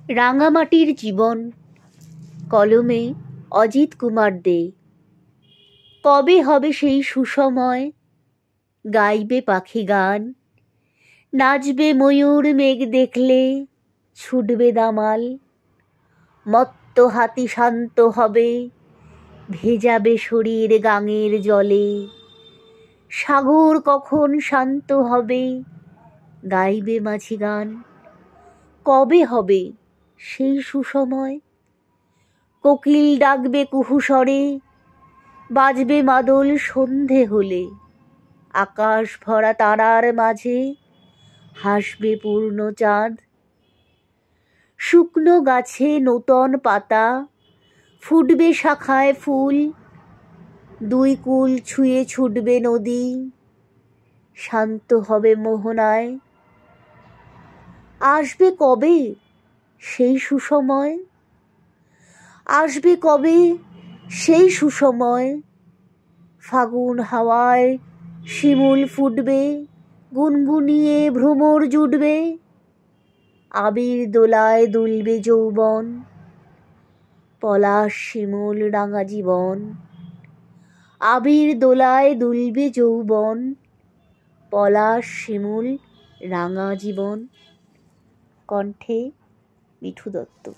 রাঙামাটির জীবন, কলমে অজিত কুমার দে। কবে হবে সেই সুসময়, গাইবে পাখি গান, নাচবে ময়ূর মেঘ দেখলে, ছুটবে দামাল, মত্ত হাতি শান্ত হবে, ভেজাবে শরীর গাঙের জলে, সাগর কখন শান্ত হবে, গাইবে মাঝি গান। কবে হবে সেই সুসময়, কোকিল ডাকবে কুহু স্বরে, বাজবে মাদল সন্ধে হলে, আকাশ ভরা তারার মাঝে হাসবে পূর্ণ চাঁদ। শুকনো গাছে নূতন পাতা, ফুটবে শাখায় ফুল, দুই কূল ছুঁয়ে ছুটবে নদী, শান্ত হবে মোহনায়। আসবে কবে সেই সুসময়, আসবে কবে সেই সুসময়, ফাগুন হাওয়ায় শিমুল ফুটবে, গুনগুনিয়ে ভ্রমর জুটবে, আবির দোলায় দুলবে যৌবন, পলাশ শিমুল রাঙা জীবন। আবির দোলায় দুলবে যৌবন, পলাশ শিমুল রাঙা জীবন। কণ্ঠে মিঠু দত্ত।